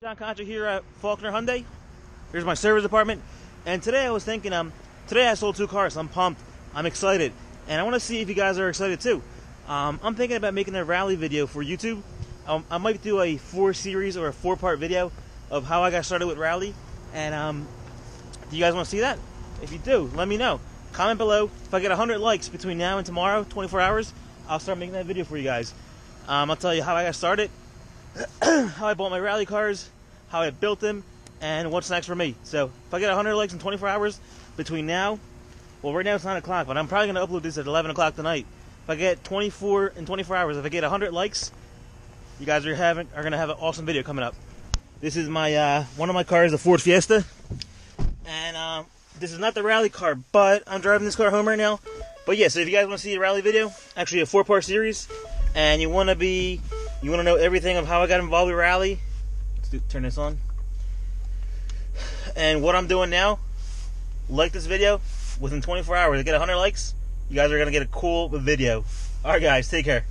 Concha here at Faulkner Hyundai. Here's my service department. And today I was thinking, today I sold 2 cars. I'm pumped. I'm excited. And I want to see if you guys are excited too. I'm thinking about making a rally video for YouTube. I might do a 4 series or a 4-part video of how I got started with rally. And do you guys want to see that? If you do, let me know. Comment below. If I get 100 likes between now and tomorrow, 24 hours, I'll start making that video for you guys. I'll tell you how I got started, how I bought my rally cars, how I built them, and what's next for me. So if I get 100 likes in 24 hours between now, well, right now it's 9 o'clock, but I'm probably going to upload this at 11 o'clock tonight. If I get 24 hours, if I get 100 likes, you guys are going to have an awesome video coming up. This is my one of my cars, the Ford Fiesta, and this is not the rally car, but I'm driving this car home right now. But yeah, so if you guys want to see a rally video, actually a 4-part series, and you want to know everything of how I got involved with rally, turn this on, and what I'm doing now, like this video. Within 24 hours, I get 100 likes, you guys are going to get a cool video. Alright guys, take care.